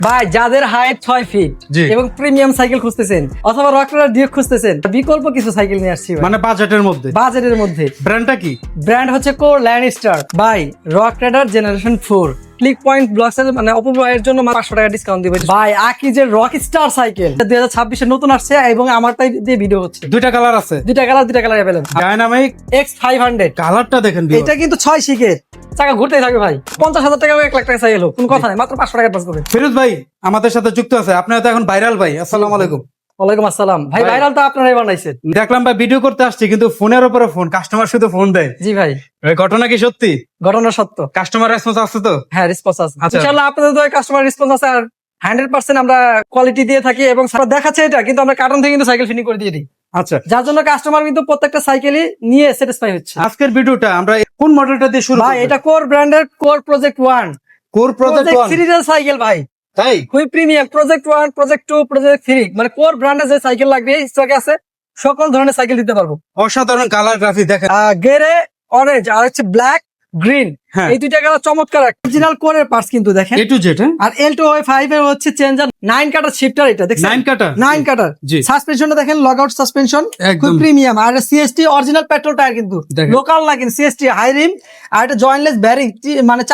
ভাই যাদের height 6 fit জি। এবং প্রিমিয়াম সাইকেল খুঁজতেছেন অথবা রক রাইডার ডিউক খুঁজতেছেন, বিকল্প কিছু সাইকেল নিয়ে আসছি ভাই। মানে বাজেটের মধ্যে। বাজেটের মধ্যে ব্র্যান্ডটা কি? ব্র্যান্ড হচ্ছে কোর ল্যান্ডস্টার। ভাই rock rider generation 4 click point blocks এর মানে অপব্যয়ের জন্য 500 টাকা ডিসকাউন্ট দিবে ভাই। আকিজের রক স্টার সাইকেল 2026 এ নতুন আসছে এবং আমারটাই দিয়ে ভিডিও হচ্ছে। দুইটা কালার আছে, দুইটা কালার अवेलेबल। ডায়নামিক X500 কালারটা দেখেন। এটা কিন্তু 6 শিকের চাকা ঘুরতেই থাকবে ভাই। 50,000 টাকা 1 লাখ টাকা সাইকেল হোক, কোনো কথা নাই, মাত্র 500 টাকা পাস করবে। ফিরোজ ভাই আমাদের সাথে যুক্ত আছে, আপনারা তো এখন ভাইরাল ভাই। আসসালামু আলাইকুম। ওয়ালাইকুম আসসালাম ভাই। ভাই। ভাইরাল তো আপনারাই বানাইছেন। দেখলাম ভাই ভিডিও করতে আসছি কিন্তু ফোনের উপরে ফোন, কাস্টমার শুধু ফোন দেয়। জি ভাই, এই ঘটনা কি সত্যি? ঘটনা সত্য। কাস্টমার রেসপন্স আছে তো? হ্যাঁ, রেসপন্স আছে আচ্ছা। ইনশাআল্লাহ। আপনাদের তো কাস্টমার রেসপন্স আছে আর 100% আমরা কোয়ালিটি দিয়ে থাকি এবং সারা দেখাচ্ছে এটা, কিন্তু আমরা কার্টন থেকে কিন্তু সাইকেল ফিনিশ করে দিয়ে দিই, আচ্ছা, যার জন্য কাস্টমার কিন্তু প্রত্যেকটা সাইকেলই নিয়ে স্যাটিসফাই হচ্ছে। আজকের ভিডিওটা আমরা কোন মডেলটা দিয়ে শুরু ভাই করব? এটা কোর ব্র্যান্ডের কোর প্রজেক্ট 1 কোর প্রজেক্ট 1 সিরিজের সাইকেল ভাই। তাই খুবই প্রিমিয়াম। প্রজেক্ট 1, প্রজেক্ট 2, প্রজেক্ট 3 মানে কোর ব্র্যান্ডের যে সাইকেল লাগবে স্টকে আছে, সকল ধরনের সাইকেল দিতে পারবো। অসাধারণ কালার গ্রাফি দেখেন। গেরে অরেঞ্জ আর হচ্ছে ব্ল্যাক গ্রিন, হ্যাঁ। এই দুইটা কালার চমৎকার। অরিজিনাল কোরের পার্টস কিন্তু দেখেন। এ টু জেড। হ্যাঁ, আর L205 এর হচ্ছে চেঞ্জার 9 কাটার শিফটার, এটা দেখছেন 9 কাটার 9 কাটার। জি। সাসপেনশনটা দেখেন, লগ আউট সাসপেনশন, একদম। খুব প্রিমিয়াম। আর সিএসটি অরিজিনাল পেট্রোল টায়ার কিন্তু, দেখেন। লোকাল না কিন্তু সিএসটি হাই রিম। আর এটা জয়েন্টলেস ব্যারিং, মানে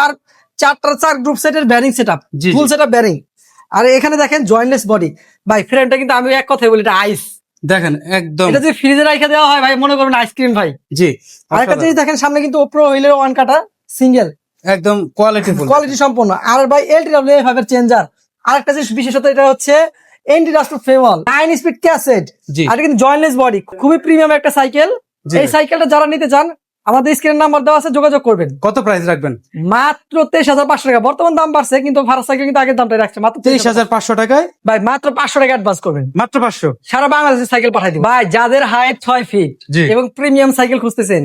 চার গ্রুপ সেটের ব্যারিং সেটআপ, জি, ফুল জি। Setup bearing. আর এখানে দেখেন জয়েন্টলেস বডি। ভাই ফ্রেমটা কিন্তু আমি এক কথাই বলি, এটা আইস। দেখেন একদম। এটা যদি ফ্রিজে রাখা দেওয়া হয় ভাই, মনে করবেন আইসক্রিম ভাই। জি, আরেকটা জিনিস দেখেন, সামনে কিন্তু ওপ্রো হুইলের 1 কাটা সিঙ্গেল, একদম কোয়ালিটিফুল। কোয়ালিটি সম্পন্ন। আর ভাই LTW5 এর চেঞ্জার। আরেকটা জিনিস বিশেষত, এটা হচ্ছে এন্টি রাস্ট ফেওয়াল 9 স্পিড ক্যাসেট। জি। আর এটা কিন্তু জয়েন্টলেস বডি, খুবই প্রিমিয়াম একটা সাইকেল। জি এই ভাই। সাইকেলটা যারা নিতে চান, আমাদের স্ক্রিনের নাম্বার দেওয়া আছে, যোগাযোগ করবেন। কত প্রাইস রাখবেন? মাত্র 23,500 টাকা। বর্তমান দাম বাড়ছে, কিন্তু ভাড়া সাইকেল কিন্তু আগের দামটাই রাখছে, মাত্র 23,500 টাকায়। ভাই মাত্র 500 টাকা অ্যাডভান্স করবেন, মাত্র 500। সারা বাংলাদেশে সাইকেল পাঠাই দিন। ভাই যাদের হাইট 6 ফিট জি। এবং প্রিমিয়াম সাইকেল খুঁজতেছেন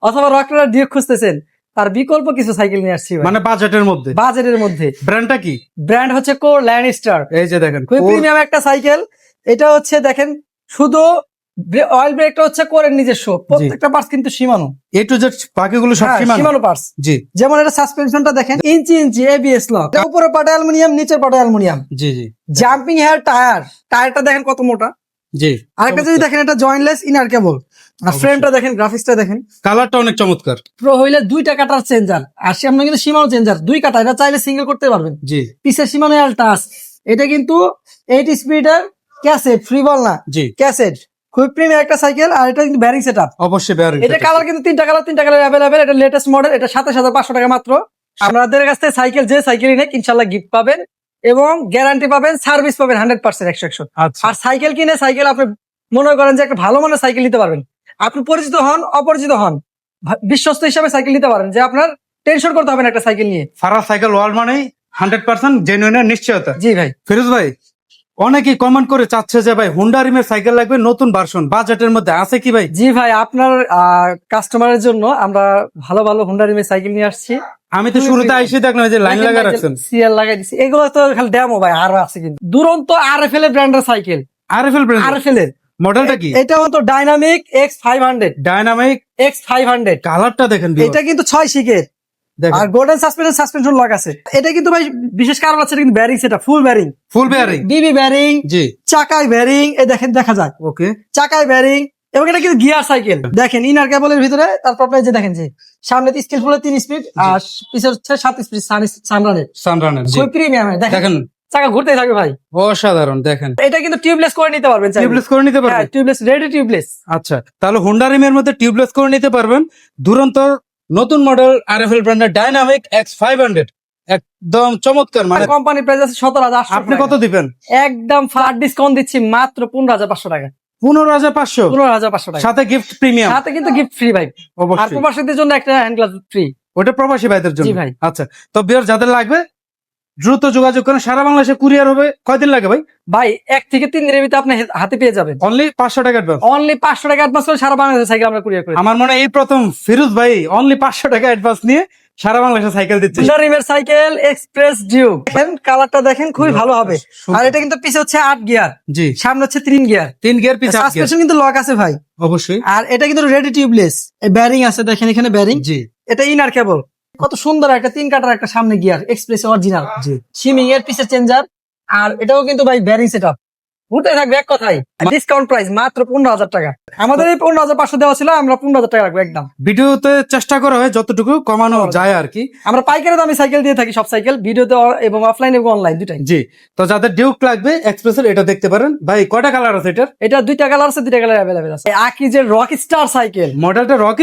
অথবা রক রাইডার ডিউক খুঁজতেছেন, তার বিকল্প কিছু সাইকেল নিয়ে আসছি ভাই। মানে বাজেটের মধ্যে। বাজেটের মধ্যে। ব্র্যান্ডটা কি? ব্র্যান্ড হচ্ছে কোর ল্যান্ডস্টার। এই যে দেখেন খুবই প্রিমিয়াম একটা সাইকেল। এটা হচ্ছে দেখেন, শুধু অয়েল ব্রেকটা হচ্ছে কোরের নিজস্ব, প্রত্যেকটা পার্টস কিন্তু সীমানো। এ টু জেড, বাকিগুলো সব সীমানো। সীমানো পার্টস। জি যেমন এটা সাসপেনশনটা দেখেন, ইঞ্চি এবিএস লক, উপরে পাটে অ্যালুমিনিয়াম, নিচের পাটে অ্যালুমিনিয়াম। জি জি জাম্পিং হেয়ার টায়ারটা দেখেন কত মোটা। জি। আরেকটা যদি দেখেন, এটা জয়েন্টলেস ইনার কেবল। আর ফ্রেমটা দেখেন, গ্রাফিক্সটা দেখেন। কালারটা অনেক চমৎকার। প্রো হইলে 2টা কাটার চেঞ্জার, আর সামনে কিন্তু সীমানো চেঞ্জার 2 কাটা। এটা চাইলে সিঙ্গেল করতে পারবেন। জি পিছের সীমানো টাচ। এটা কিন্তু 8 স্পিডের ক্যাসেট, ফ্রি বল না, জি। ক্যাসেট। খুব প্রিমিয়াম একটা সাইকেল। আর এটা কিন্তু ব্যারিং সেটআপ। অবশ্যই বেয়ারিং। এটা কালার কিন্তু তিনটা কালার অ্যাভেলেবেল। এটা লেটেস্ট মডেল। এটা 27,500 টাকা মাত্র। আমাদের কাছ থেকে সাইকেল, যে সাইকেলই নেই ইনশাল্লাহ গিফট পাবেন এবং গ্যারান্টি পাবেন, সার্ভিস পাবেন 100% 100। আচ্ছা। আর সাইকেল কিনে সাইকেল আপনি মনে করেন যে একটা ভালো মানের সাইকেল নিতে পারবেন। আপনি পরিচিত হন, অপরিচিত হন, বিশ্বস্ত হিসাবে সাইকেল নিতে পারেন, যে আপনার টেনশন করতে হবে না একটা সাইকেল নিয়ে। ফারাজ সাইকেল ওয়ার্ল্ড মানে 100% জেনুইন নিশ্চয়তা। জি ভাই। ফিরোজ ভাই, অনেকেই কমেন্ট করে চাচ্ছে যে ভাই হোন্ডা রিমের সাইকেল লাগবে নতুন ভার্সন, বাজেটের মধ্যে আছে কি ভাই? জি ভাই, আপনার কাস্টমারের জন্য আমরা ভালো ভালো হোন্ডা রিমের সাইকেল নিয়ে আসছি। আমি তো শুরুতে আইসি দেখলাম এই যে লাইন লাগা রাখছেন। সিএল লাগাই দিছি। এগুলো তো খালি ডেমো ভাই, আরো আছে কিন্তু। দুরন্ত আরএফএল এর ব্র্যান্ডের সাইকেল। RFL brand. আরএফএল এর মডেলটা কি? এটা হতো ডাইনামিক X500। ডায়নামিক X500 কালারটা দেখেন। এটা কিন্তু 6 শিকের। দেখেন আর গোল্ডেন সাসপেনশন লক আছে। এটা কিন্তু ভাই বিশেষ কারণ আছে, এটা কিন্তু ব্যারিং সেটা ফুল ব্যারিং, ফুল বেয়ারিং। ডিবি ব্যারিং, জি চাকায় ব্যারিং। এই দেখেন, দেখা যায় ওকে। চাকায় ব্যারিং। এবং এটা কিন্তু গিয়ার সাইকেল। দেখেন ইনার কেবলের ভিতরে, তারপর আপনার যে দেখেন যে সামনে স্কেল ফুলে 3 স্পিড আর পিছনে হচ্ছে 7 স্পিড সানরানের। সানরানের। জি খুব প্রিমিয়াম। দেখেন দেখেন চাকা ঘুরতেই থাকবে ভাই। অসাধারণ। দেখেন এটা কিন্তু টিউবলেস করে নিতে পারবেন, টিউবলেস করে নিতে পারবেন। Tubeless, ready tubeless. আচ্ছা, তাহলে হোন্ডা রিমের মধ্যে টিউবলেস করে নিতে পারবেন। দুরন্ত নতুন মডেল আরএফএল ব্র্যান্ডের ডায়নামিক X500 একদম চমৎকার। মানে কোম্পানি প্রাইস আছে 17,800। আপনি কত দিবেন? একদম ফ্ল্যাট ডিসকাউন্ট দিচ্ছি, মাত্র 15,500 টাকা। 15,500 15,500 টাকা। সাথে গিফট প্রিমিয়াম। সাথে কিন্তু গিফট ফ্রি ভাই। আর অবশ্যই প্রবাসীদের জন্য একটা হ্যান্ড গ্লাভস ফ্রি। ওটা প্রবাসী ভাইদের জন্য। জি ভাই। আচ্ছা, তো বিয়ার যাদের লাগবে দ্রুত যোগাযোগ করেন। সারা বাংলাদেশে কুরিয়ার হবে। কয়দিন লাগে ভাই? ভাই 1 থেকে 3 দিনের ভিতরে আপনি হাতে পেয়ে যাবেন। অনলি 500 টাকা অ্যাডভান্স। অনলি 500 টাকা অ্যাডভান্স করে সারা বাংলাদেশে সাইকেল আমরা কুরিয়ার করি। আমার মনে হয় এই প্রথম ফিরোজ ভাই অনলি 500 টাকা অ্যাডভান্স নিয়ে সারা বাংলাদেশে সাইকেল দিচ্ছে। হোন্ডা রিমের সাইকেল এক্সপ্রেস ডিউক। দেখেন কালারটা দেখেন, খুবই ভালো হবে। আর এটা কিন্তু পিছে হচ্ছে 8 গিয়ার, জি সামনে হচ্ছে 3 গিয়ার। 3 গিয়ার পিছে 8 গিয়ার। সাসপেনশন কিন্তু লক আছে ভাই। অবশ্যই। আর এটা কিন্তু রেডি টিউবলেস। এই ব্যারিং আছে, দেখেন এখানে ব্যারিং। জি এটা ইনার কেবল। কত সুন্দর একটা 3 কাটার একটা সামনে গিয়ার, এক্সপ্রেস অরিজিনাল। জি সিমিং এর পিছে চেঞ্জার, আর এটাও কিন্তু ভাই ব্যারিং সেটআপ উঠে থাকবে এক কথাই। ডিসকাউন্ট প্রাইস মাত্র 15,000 টাকা। আমাদের এই 15,500 দেওয়া ছিল, আমরা 15,000 টাকা রাখবো একদম। ভিডিওতে চেষ্টা করা হয় যতটুকু কমানো যায় আর কি। আমরা পাইকারি দামে সাইকেল দিয়ে থাকি, সব সাইকেল ভিডিওতে এবং অফলাইন এবং অনলাইন দুটাই। জি, তো যাদের ডিউক লাগবে এক্সপ্রেসের এটা দেখতে পারেন। ভাই কয়টা কালার আছে এটার? এটা দুইটা কালার আছে, দুইটা কালার অ্যাভেলেবেল আছে। আকিজের রক স্টার সাইকেল, মডেলটা রক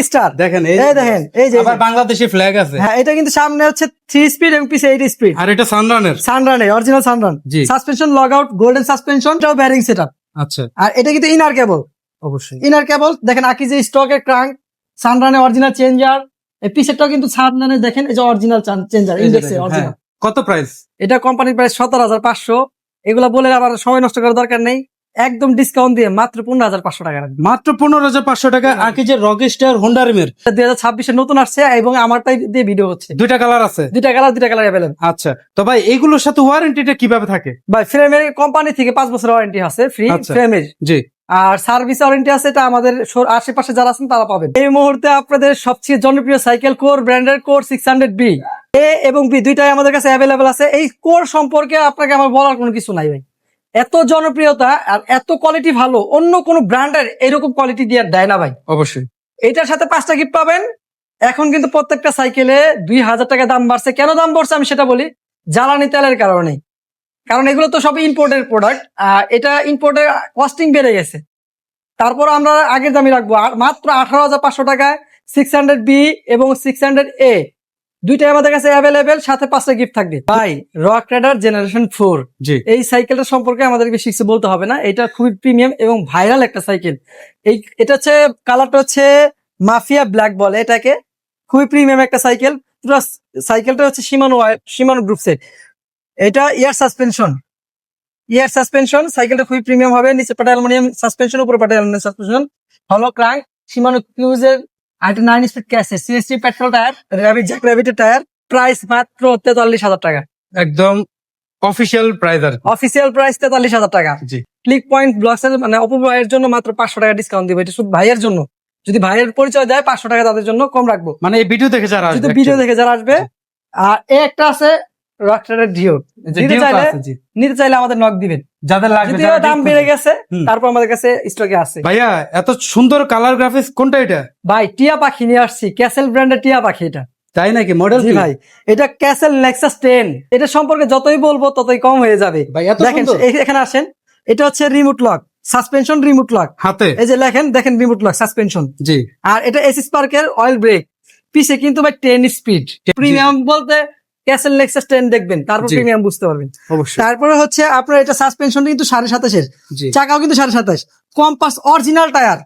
স্টার দেখেন, এই দেখেন, এই যে আবার বাংলাদেশি ফ্ল্যাগ আছে। হ্যাঁ, এটা কিন্তু সামনে হচ্ছে 3 স্পিড এবং পিছে 8 স্পিড। আর এটা সানরানের অরিজিনাল সানরান। জি। Suspension lock out, golden suspension, এটাও ব্যারিং সেটআপ। আচ্ছা, আর এটা কিন্তু ইনার কেবল, অবশ্যই ইনার কেবল দেখেন। আকিজে স্টকের ক্রাঙ্ক, সানরানে অরিজিনাল চেঞ্জার। এই পিছেরটাও কিন্তু সানরানে দেখেন, এই যে অরিজিনাল চেঞ্জার ইন্ডেক্সে অরিজিনাল। কত প্রাইস? এটা কোম্পানির প্রাইস 17,500। এগুলা বলে আবার সময় নষ্ট করার দরকার নেই, একদম ডিসকাউন্ট দিয়ে মাত্র 15,500 টাকা রাখবেন। মাত্র 15,500 টাকা। আকিজের রকস্টার হোন্ডা রিমের 2026 নতুন আসছে এবং আমারটাই দিয়ে ভিডিও হচ্ছে। দুইটা কালার আছে, দুইটা কালার অ্যাভেলেবল। আচ্ছা, তো ভাই এইগুলোর সাথে ওয়ারেন্টিটা কিভাবে থাকে? ভাই ফ্রেমের কোম্পানি থেকে 5 বছর ওয়ারেন্টি আছে ফ্রি আচ্ছা। ফ্রেমের। জি, আর সার্ভিস ওয়ারেন্টি আছে, এটা আমাদের আশেপাশে যারা আছেন তারা পাবেন। এই মুহূর্তে আপনাদের সবচেয়ে জনপ্রিয় সাইকেল কোর ব্র্যান্ডের কোর 600B এ এবং বি দুইটাই আমাদের কাছে অ্যাভেলেবল আছে। এই কোর সম্পর্কে আপনাকে আমার বলার কোনো কিছু নাই ভাই, এত জনপ্রিয়তা আর এত কোয়ালিটি ভালো, অন্য কোন ব্র্যান্ডের এরকম কোয়ালিটি দিয়ে দেয় না ভাই। অবশ্যই। এটার সাথে 5টা গিফট পাবেন। এখন কিন্তু প্রত্যেকটা সাইকেলে 2,000 টাকা দাম বাড়ছে। কেন দাম বাড়ছে আমি সেটা বলি, জ্বালানি তেলের কারণে। কারণ এগুলো তো সব ইম্পোর্টের প্রোডাক্ট, এটা ইম্পোর্টের কস্টিং বেড়ে গেছে। তারপর আমরা আগের দামই রাখবো, মাত্র 18,500 টাকায় 600B এবং 600A দুইটাই আমাদের কাছে অ্যাভেলেবেল, সাথে 5টা গিফট থাকবে। ভাই রক রাইডার জেনারেশন 4 জি, এই সাইকেলটা সম্পর্কে আমাদের বেশি কিছু বলতে হবে না, এটা খুবই প্রিমিয়াম এবং ভাইরাল একটা সাইকেল। এটা হচ্ছে কালারটা হচ্ছে মাফিয়া ব্ল্যাক বলে এটাকে, খুবই প্রিমিয়াম একটা সাইকেল। পুরো সাইকেলটা হচ্ছে শিমানো গ্রুপ সেট। এটা ইয়ার সাসপেনশন সাইকেলটা খুবই প্রিমিয়াম হবে। নিচে পাটা অ্যালুমিনিয়াম সাসপেনশন, উপরে পাটা অ্যালুমিনিয়াম সাসপেনশন, হলো ক্রাঙ্ক, শিমানো কিউজের 9 speed cassette, CST patrol tyre, র্যাবিটের টায়ার। প্রাইস মাত্র 43,000 টাকা, একদম অফিশিয়াল প্রাইস আর অফিসিয়াল প্রাইস 43,000 টাকা। জি, ক্লিক পয়েন্ট ব্লগসের মানে অপু ভাইয়ের জন্য মাত্র 500 টাকা ডিসকাউন্ট দিব। এটা শুধু ভাইয়ের জন্য, যদি ভাইয়ের পরিচয় দেয় 500 টাকা তাদের জন্য কম রাখবো, মানে এই ভিডিও দেখে যারা যদি আসবে ভিডিও দেখে যারা আসবে। আর একটা আছে রকস্টারের ডিও, নিতে চাইলে আমাদের নক দিবেন, যাদের লাগবে। যদিও দাম বেড়ে গেছে, হুম। তারপর আমাদের কাছে স্টকে আছে। ভাইয়া এত সুন্দর কালার গ্রাফিক্স কোনটা এটা? ভাই টিয়া পাখি নিয়ে আসছি, ক্যাসেল ব্র্যান্ডের টিয়া পাখি। এটা তাই নাকি? মডেল জি ভাই, এটা ক্যাসেল নেক্সাস 10। এটা সম্পর্কে যতই বলবো ততই কম হয়ে যাবে। ভাই এত দেখেন সুন্দর। এখানে আসেন, এটা হচ্ছে remote lock suspension, remote lock হাতে, এই যে দেখেন রিমোট লক সাসপেনশন। জি, আর এটা এসি স্পার্কের অয়েল ব্রেক, পিছে কিন্তু ভাই 10 স্পিড। প্রিমিয়াম বলতে ক্যাসেল নেক্সাস 10 দেখবেন, তারপর জি। প্রিমিয়াম বুঝতে পারবেন। অবশ্যই। তারপরে হচ্ছে আপনার এটা সাসপেনশন কিন্তু 27.5 জি, চাকাও কিন্তু 27.5, Compass original tyre,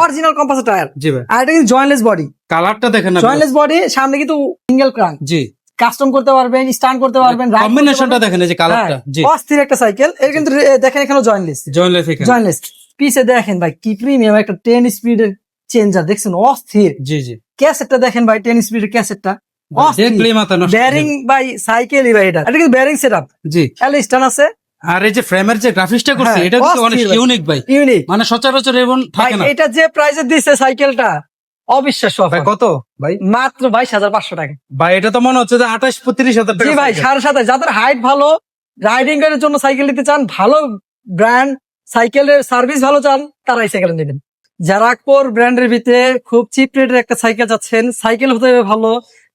original Compass tyre. জি ভাই, আর এটা কিন্তু জয়েন্টলেস বডি, কালারটা দেখেন না, জয়েন্টলেস বডি, সামনে কিন্তু সিঙ্গেল ক্রাঙ্ক। জি, কাস্টম করতে পারবেন, স্টান্ট করতে পারবেন, ride করতে কম্বিনেশনটা পারবেন। দেখেন, এই যে কালারটা, জি, হ্যাঁ, অস্থির একটা সাইকেল। এর কিন্তু দেখেন এখানে জয়েন্টলেস পিছে দেখেন ভাই কি প্রিমিয়াম একটা 10 স্পিডের চেঞ্জার দেখছেন, অস্থির। জি, জি, ক্যাসেটটা দেখেন ভাই, 10 স্পিডের ক্যাসেটটা, দেখলে মাথা নষ্ট। ব্যারিং ভাই সাইকেলই ভাই, এটা কিন্তু ব্যারিং সেটআপ, জি, স্টান আছে। আর এই যে ফ্রেমের যে গ্রাফিক্সটা করছে, হ্যাঁ, এটা কিন্তু অনেক অস্থির ভাই। ইউনিক ভাই, ইউনিক মানে সচরাচর এমন ভাই। থাকে না। এটা যে প্রাইসে দিচ্ছে সাইকেলটা অবিশ্বাস্য ভাই offer। কত ভাই? মাত্র 22,500 টাকা। ভাই এটা তো মনে হচ্ছে যে 28-30,000 টাকা। জি ভাই, 7.5 যাদের হাইট ভালো, রাইডিং এর জন্য সাইকেল নিতে চান, ভালো ব্র্যান্ড সাইকেলের সার্ভিস ভালো চান, তারাই সাইকেল নেবেন। যারা কোর ব্র্যান্ডের ভিতরে খুব চিপ রেটের একটা সাইকেল চাচ্ছেন, সাইকেল হতে হবে ভালো,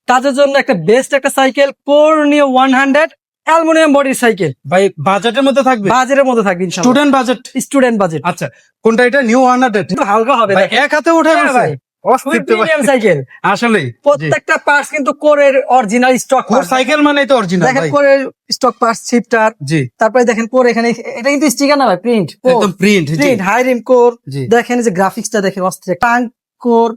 তাদের জন্য একটা বেস্ট একটা সাইকেল কোর নিও 100 অ্যালুমিনিয়াম বডির সাইকেল। ভাই বাজেটের মধ্যে থাকবে, বাজেটের মধ্যে থাকবে স্টুডেন্ট বাজেট। স্টুডেন্ট বাজেট আচ্ছা, কোনটা এটা? নিউ 100 একটু হালকা হবে ভাই, দেখেন। এক হাতে উঠে হ্যাঁ গেছে ভাই, অস্থির তো ভাই। প্রিমিয়াম সাইকেল, আসলেই প্রত্যেকটা পার্টস কিন্তু কোরের অরিজিনাল স্টক। কোর সাইকেল মানে তো অরিজিনাল দেখেন ভাই। কোরের স্টক পার্টস, শিফটার, জি, তারপরে দেখেন কোর এখানে, এটা কিন্তু স্টিকার না ভাই, প্রিন্ট একদম প্রিন্ট। জি, প্রিন্ট হাই রিম কোর। জি, দেখেন এই যে গ্রাফিক্সটা দেখেন, অস্থির টাঙ্ক কোর,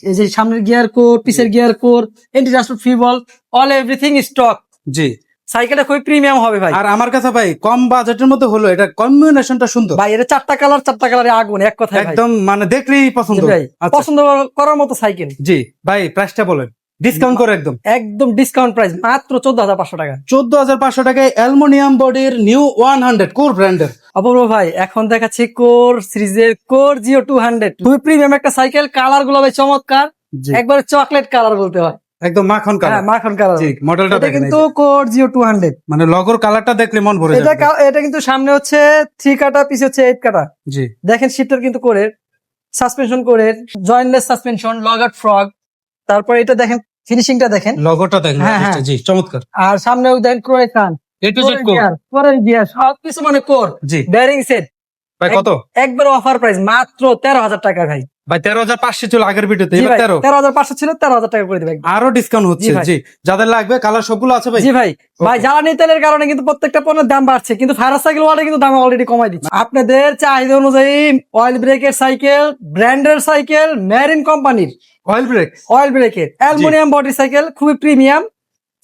এই যে সামনের গিয়ার কোর, পিছের গিয়ার কোর, এন্টি রাস্ট ফিবল, অল এভরিথিং স্টক। জি, সাইকেলটা খুবই প্রিমিয়াম হবে ভাই। আর আমার কাছে ভাই কম বাজেটের মধ্যে হলো, এটা কম্বিনেশনটা সুন্দর ভাই এটা 4টা কালারে আগুন, এক কথায় ভাই। একদম, মানে দেখলেই পছন্দ। জি ভাই, আচ্ছা, পছন্দ করার মতো সাইকেল। জি ভাই, প্রাইসটা বলেন, ডিসকাউন্ট করে একদম। একদম ডিসকাউন্ট প্রাইস মাত্র 14,500 টাকা। 14,500 টাকায় অ্যালুমিনিয়াম বডির নিউ 100 কোর ব্র্যান্ডের। অপূর্ব ভাই, এখন দেখাচ্ছি কোর সিরিজের কোর জিও 200, খুবই প্রিমিয়াম একটা সাইকেল। কালার গুলো ভাই চমৎকার, জি, একবারে চকলেট কালার বলতে হয়। একদম মাখন হ্যাঁ কালার। মাখন কালার। জি, মডেলটা এটা দেখেন কিন্তু এই যে। কোর জিও 200। মানে লগোর কালারটা দেখলে মন ভরে এটা যাবে। এটা কিন্তু সামনে হচ্ছে 3 কাটা, পিছে হচ্ছে 8 কাটা। জি, দেখেন শিফটার কিন্তু কোরের, সাসপেনশন কোরের, jointless suspension, lock out frog. তারপর এটা দেখেন ফিনিশিংটা দেখেন। লগোটা দেখেন হ্যাঁ, artist-টা, হ্যাঁ। জি চমৎকার। আর সামনেও দেখেন ক্রোয়ের কান, A to Z core। কোরের গিয়ার সবকিছু মানে কোর। জি বেয়ারিং সেট ভাই কত? একবার অফার প্রাইস মাত্র 13,000 টাকা ভাই। ভাই 13,500 ছিল আগের ভিডিওতে, জি এবার ভাই 13। 13,500 ছিল, 13,000 টাকা করে দিবেন। আরো ডিসকাউন্ট হচ্ছে। জি ভাই। জি, যাদের লাগবে কালার সবগুলো আছে ভাই। জি ভাই। ভাই Okay। জ্বালানি তেলের কারণে কিন্তু প্রত্যেকটা পণ্যের দাম বাড়ছে, কিন্তু ফায়ার সাইকেল ওয়ার্ল্ডে কিন্তু দাম অলরেডি কমাই দিচ্ছে। আপনাদের চাহিদা অনুযায়ী অয়েল ব্রেকের সাইকেল, ব্র্যান্ডের সাইকেল, মেরিন কোম্পানির অয়েল ব্রেক অয়েল ব্রেকের অ্যালুমিনিয়াম বডি সাইকেল, খুবই প্রিমিয়াম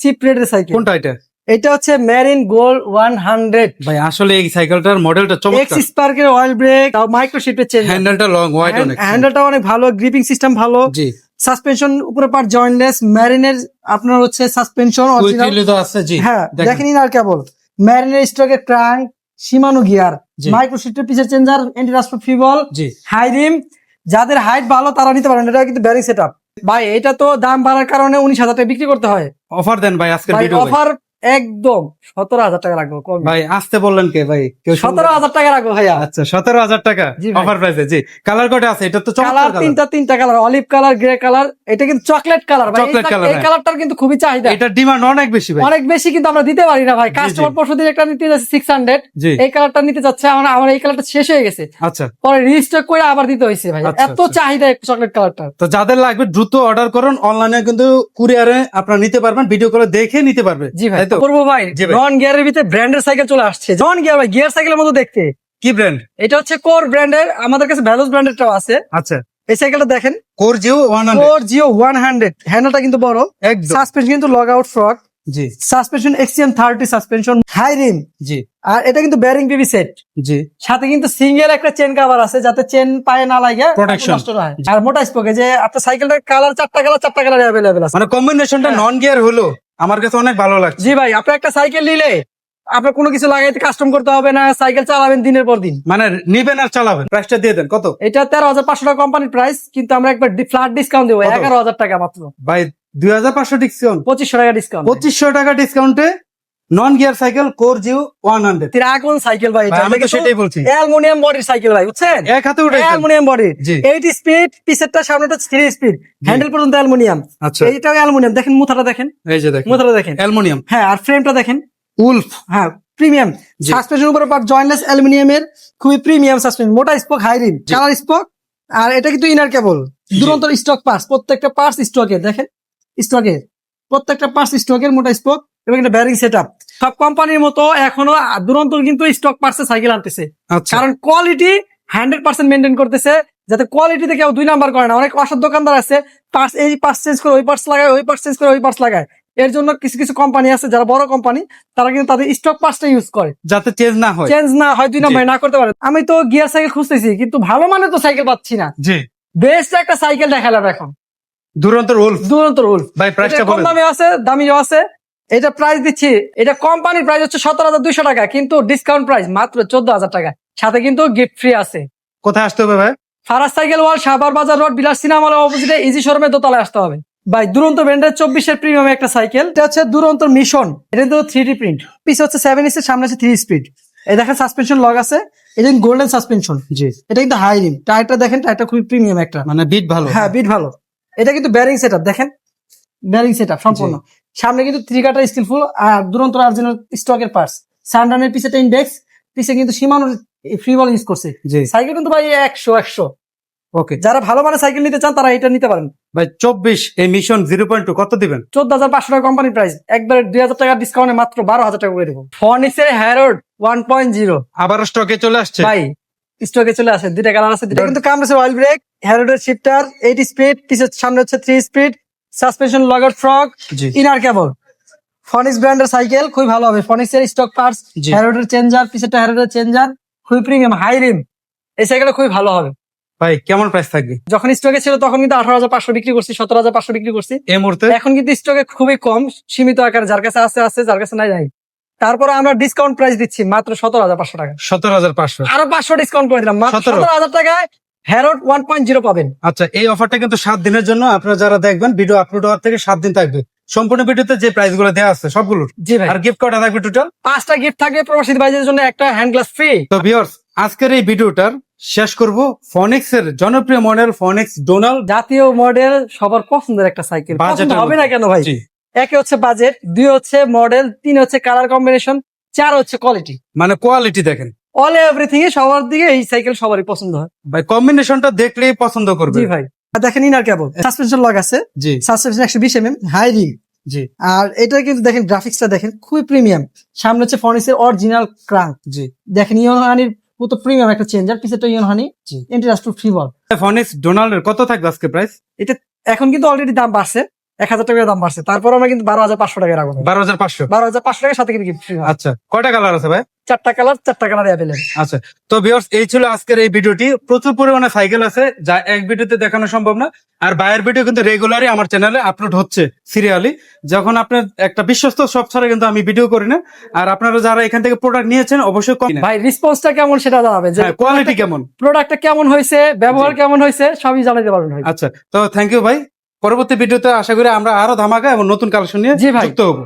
চিপ রেটের সাইকেল। কোনটা এটা? এটা হচ্ছে মেরিন গোল্ড 100 ভাই আসলে এই সাইকেলটার মডেলটা এক্স চমৎকার। স্পার্কের অয়েল ব্রেক, মাইক্রো শিফটের চেঞ্জ, হ্যান্ডেলটা লং ওয়াইড অনেক। হ্যান্ডেলটা অনেক ভালো, গ্রিপিং সিস্টেম ভালো, জি, সাসপেনশন উপরে পার্ট জয়েন্টলেস, মেরিনের আপনার হচ্ছে সাসপেনশন অরিজিনাল। কুইক তো আছে। জি হ্যাঁ দেখেন। দেখেন ইনার কেবল, মেরিনের স্ট্রোকের ক্রাঙ্ক, সীমানো গিয়ার, জি। মাইক্রো শিফটের পিছের চেঞ্জার, এন্টি রাস্ট ফিবল, জি হাই রিম। যাদের হাইট ভালো তারা নিতে পারেন, এটা কিন্তু ব্যারিং সেটআপ। ভাই এটা তো দাম বাড়ার কারণে 19,000 টাকা বিক্রি করতে হয়। অফার দেন ভাই আজকের ভাই ভিডিও। অফার একদম 17,000 টাকা রাখবো, কম ভাই আসতে বললেন কে ভাই? কেউ শুনবে না। 17,000 টাকা রাখবো ভাইয়া। আচ্ছা 17,000 টাকা জি ভাই। অফার প্রাইসে। জি, কালার কোডে আছে, এটা তো চমৎকার কালার কালার। তিনটা colour, olive colour, grey colour, এটা কিন্তু চকলেট কালার ভাই। চকলেট কালার, এই হ্যাঁ। কালারটার কিন্তু খুবই চাহিদা, এটার ডিমান্ড অনেক বেশি ভাই। অনেক বেশি, কিন্তু আমরা দিতে পারি না ভাই। জি। কাস্টমার পরশুদিন একটা নিতে যাচ্ছে 600, জি এই কালারটা নিতে যাচ্ছে, আমার এই কালারটা শেষ হয়ে গেছে, আচ্ছা। পরে রিস্টক করে আবার দিতে হয়েছে ভাই। আচ্ছা, এত আচ্ছা। চাহিদা চকলেট কালারটা। তো যাদের লাগবে দ্রুত অর্ডার করুন, অনলাইনে কিন্তু কুরিয়ারে আপনারা নিতে পারবেন, ভিডিও কলে দেখে নিতে পারবে। জি ভাই। তাই তো? পূর্ব ভাই জি ভাই। নন গিয়ারের ভিতরে ব্র্যান্ডের সাইকেল চলে আসছে। নন গিয়ার ভাই, গিয়ার সাইকেলের মতো দেখতে। কি ব্র্যান্ড? এটা হচ্ছে কোর ব্র্যান্ডের, আমাদের কাছে ভ্যালুস ব্র্যান্ডেরটাও আছে। আচ্ছা, এই সাইকেলটা দেখেন, কোর জিও 100 কোর জিও 100, হ্যান্ডেলটা কিন্তু বড়, একদম। সাসপেনশন কিন্তু লগ আউট ফ্রগ, জি সাসপেনশন এক্সিএম 30 সাসপেনশন, হাই রিম। জি আর এটা কিন্তু বেয়ারিং বিবি সেট, জি সাথে কিন্তু সিঙ্গেল একটা চেন কভার আছে, যাতে চেন পায়ে না লাগে, Protection। নষ্ট না হয়। আর মোটা স্পোকে, যে আপনার সাইকেলটার কালার চারটা কালার অ্যাভেলেবেল আছে। মানে কম্বিনেশনটা হ্যাঁ। নন গিয়ার হলো আমার কাছে অনেক ভালো লাগছে। জি ভাই, আপনার একটা সাইকেল নিলে আপনার কোনো কিছু লাগাইতে কাস্টম করতে হবে না, সাইকেল চালাবেন দিনের পর দিন। মানে নিবেন আর চালাবেন। প্রাইসটা দিয়ে দেন কত? এটা 13,500 টাকা কোম্পানির প্রাইস, কিন্তু আমরা একবার ফ্ল্যাট ডিসকাউন্ট দেবো, কত? 11,000 টাকা মাত্র। ভাই 2,500 ডিসকাউন্ট, 2,500 টাকা ডিসকাউন্ট। 2,500 টাকা ডিসকাউন্টে নন গিয়ার সাইকেল কোর জিও 100। তিরাকোন সাইকেল ভাই, ভাই, আমি তো সেটাই বলছি। অ্যালুমিনিয়াম বডির সাইকেল ভাই, বুঝছেন? এক হাতে উঠে অ্যালুমিনিয়াম বডি, জি। 8 স্পিড, পিছেরটা সামনেটা 3 স্পিড, হ্যান্ডেল পর্যন্ত অ্যালুমিনিয়াম। আচ্ছা, এইটাও অ্যালুমিনিয়াম, দেখেন মুথাটা দেখেন, এই যে দেখেন মুথাটা দেখেন। অ্যালুমিনিয়াম হ্যাঁ, আর ফ্রেমটা দেখেন, উলফ। হ্যাঁ প্রিমিয়াম। জি। সাসপেনশন উপরে পার্ট জয়েন্টলেস অ্যালুমিনিয়ামের, খুবই প্রিমিয়াম সাসপেনশন, মোটা স্পোক, হাই রিম, জি। Colour spoke. আর এটা কিন্তু ইনার কেবল, দুরন্ত স্টক পার্টস, প্রত্যেকটা পার্টস স্টকে, দেখেন স্টকে, প্রত্যেকটা পার্টস স্টকের, মোটা স্পোক, এবং এটা ব্যারিং সেটআপ। সব কোম্পানির মতো এখনো দুরন্ত কিন্তু স্টক পার্টসে সাইকেল আনতেছে, আচ্ছা, কারণ কোয়ালিটি 100% মেনটেন করতেছে, যাতে কোয়ালিটিতে কেউ 2 নাম্বার করে না। অনেক অসৎ দোকানদার আছে, পার্টস এই পার্টস চেঞ্জ করে ওই পার্টস লাগায়, ওই পার্টস চেঞ্জ করে ওই পার্টস লাগায়। এর জন্য কিছু কিছু কোম্পানি আছে যারা বড় কোম্পানি, তারা কিন্তু তাদের স্টক পার্টসটা ইউজ করে, যাতে চেঞ্জ না হয়। চেঞ্জ না হয়, 2 নাম্বার না করতে পারে। আমি তো গিয়ার সাইকেল খুঁজতেছি, কিন্তু ভালো মানে তো সাইকেল পাচ্ছি না। জি, বেস্ট একটা সাইকেল দেখালাম এখন, দুরন্ত উলফ। দুরন্ত উলফ। ভাই প্রাইসটা কম বলেন। দামে আছে, দামিও আছে। এটা প্রাইস দিচ্ছি, এটা কোম্পানির প্রাইস হচ্ছে 17,200 টাকা, কিন্তু ডিসকাউন্ট প্রাইস মাত্র 14,000 টাকা, সাথে কিন্তু গিফট ফ্রি আছে। কোথায় আসতে হবে ভাই? ফারাজ সাইকেল ওয়ার্ল্ড, শাহবাগ বাজার রোড, বিলাস সিনেমা হলের অপোজিটে ইজি শোরুমের দোতলায় আসতে হবে। ভাই দুরন্ত ব্র্যান্ডের 24 প্রিমিয়াম একটা সাইকেল, এটা হচ্ছে দুরন্ত মিশন। এটা কিন্তু 3D প্রিন্ট, পিছে হচ্ছে 7 ইঞ্চি, সামনে আছে 3 স্পিড। এই দেখেন সাসপেনশন লগ আছে, এটা কিন্তু গোল্ডেন সাসপেনশন। জি, এটা কিন্তু হাই রিম, টায়ারটা দেখেন, টায়ারটা খুবই প্রিমিয়াম একটা, মানে বিট ভালো। হ্যাঁ বিট ভালো। এটা কিন্তু ব্যারিং সেটআপ, দেখেন ব্যারিং সেটআপ সম্পূর্ণ। সামনে কিন্তু 3 কাটার স্কিলফুল, আর দুরন্ত অরিজিনাল স্টকের পার্টস। সানডানের পিছেটা ইন্ডেক্স, পিছে কিন্তু সীমানোর ফ্রি বল ইউজ করছে। জি, সাইকেল কিন্তু ভাই 100। ওকে। যারা ভালো মানের সাইকেল নিতে চান তারা এটা নিতে পারেন। ভাই 24 এই মিশন 0.2 কত দিবেন? 14,500 টাকা কোম্পানির প্রাইস, একবারে 2,000 টাকা ডিসকাউন্টে মাত্র 12,000 টাকা করে দেবো। ফর্নিক্সের হ্যারোড 1.0 আবার স্টকে চলে আসছে ভাই, স্টকে চলে আসে, 2টা কালার আছে, 2টা কিন্তু কামড়েছে। অয়েল ব্রেক, হ্যারোডের শিফটার 8 স্পিড, পিছে সামনে হচ্ছে 3 স্পিড, সাসপেনশন লগড ফ্রগ, জি ইনার কেবল। ফনিক্স ব্র্যান্ডের সাইকেল খুবই ভালো হবে, ফনিক্সের স্টক পার্টস, জি। হ্যারোডের চেঞ্জার, পিছেটা হ্যারোডের চেঞ্জার, খুবই প্রিমিয়াম, হাই রিম। এই সাইকেলটা খুবই ভালো হবে। ভাই কেমন প্রাইস থাকবে? যখন স্টকে ছিল তখন কিন্তু 18,500 বিক্রি করছি, 17,500 বিক্রি করছি। এই মুহূর্তে এখন কিন্তু স্টকে খুবই কম, সীমিত আকারে, যার কাছে আছে, যার কাছে নাই। তারপরে আমরা ডিসকাউন্ট প্রাইস দিচ্ছি মাত্র 17,500 টাকা, 17,500। আরো 500 ডিসকাউন্ট করে দিলাম, মাত্র 17,000 17,000 টাকায় হ্যারোড 1.0 পাবেন। আচ্ছা, এই অফারটা কিন্তু 7 দিনের জন্য। আপনারা যারা দেখবেন ভিডিও আপলোড হওয়ার থেকে 7 দিন থাকবে। সম্পূর্ণ ভিডিওতে যে প্রাইস গুলো দেওয়া আছে সবগুলোর, জি ভাই, আর গিফট কটা থাকবে টোটাল 5টা গিফট থাকবে প্রবাসী ভাইদের জন্য, একটা হ্যান্ড গ্লাস ফ্রি। তো ভিউয়ার্স, আজকের এই ভিডিওটার শেষ করব ফনিক্স এর জনপ্রিয় মডেল ফনিক্স ডোনাল। জাতীয় মডেল, সবার পছন্দের একটা সাইকেল, পছন্দ হবে না কেন ভাই? জি, একে হচ্ছে বাজেট, 2 হচ্ছে মডেল, 3 হচ্ছে কালার কম্বিনেশন, 4 হচ্ছে কোয়ালিটি। মানে কোয়ালিটি দেখেন অল এভরিথিং এ সবার দিকে এই সাইকেল সবারই পছন্দ হয়। ভাই, কম্বিনেশনটা দেখলেই পছন্দ করবে। জি ভাই, আর দেখেন ইনার কেবল, সাসপেনশন লক আছে, জি সাসপেনশন 120 হাই রিং। জি আর এটা কিন্তু দেখেন গ্রাফিক্সটা দেখেন খুবই প্রিমিয়াম। সামনে হচ্ছে ফনিক্সের অরিজিনাল ক্রাঙ্ক, জি। দেখেন ইয়নহানির পুরো প্রিমিয়াম একটা চেঞ্জার, পিছেরটা ইয়নহানি জি। ইন্টারেস্ট টু ফ্রি বল। ফনিক্স ডোনাল্ড এর কত থাকবে আজকে প্রাইস? এটা এখন কিন্তু অলরেডি দাম বাড়ছে, 1000 টাকা দাম বাড়ছে, তারপর আমরা কিন্তু 12,500 টাকা রাখবো। 12,500। 12,500 টাকার সাথে কিন্তু গিফট ফ্রি। আচ্ছা, কয়টা কালার আছে ভাই? 4টা কালার, 4টা কালার অ্যাভেলেবল। আচ্ছা, তো ভিউয়ার্স, এই ছিল আজকের এই ভিডিওটি। প্রচুর পরিমাণে সাইকেল আছে যা এক ভিডিওতে দেখানো সম্ভব না। আর বাইরের ভিডিও কিন্তু রেগুলারই আমার চ্যানেলে আপলোড হচ্ছে সিরিয়ালি। যখন আপনার একটা বিশ্বস্ত শপ ছাড়া কিন্তু আমি ভিডিও করি না। আর আপনারা যারা এখান থেকে প্রোডাক্ট নিয়েছেন অবশ্যই ভাই রেসপন্সটা কেমন সেটা জানাবেন, যে কোয়ালিটি কেমন, প্রোডাক্টটা কেমন হয়েছে, ব্যবহার কেমন হয়েছে, সবই জানাতে পারবেন ভাই। আচ্ছা, তো থ্যাংক ইউ ভাই। পরবর্তী ভিডিওতে আশা করি আমরা আরো ধামাকা এবং নতুন কালেকশন নিয়ে জি ভাই। যুক্ত হবো।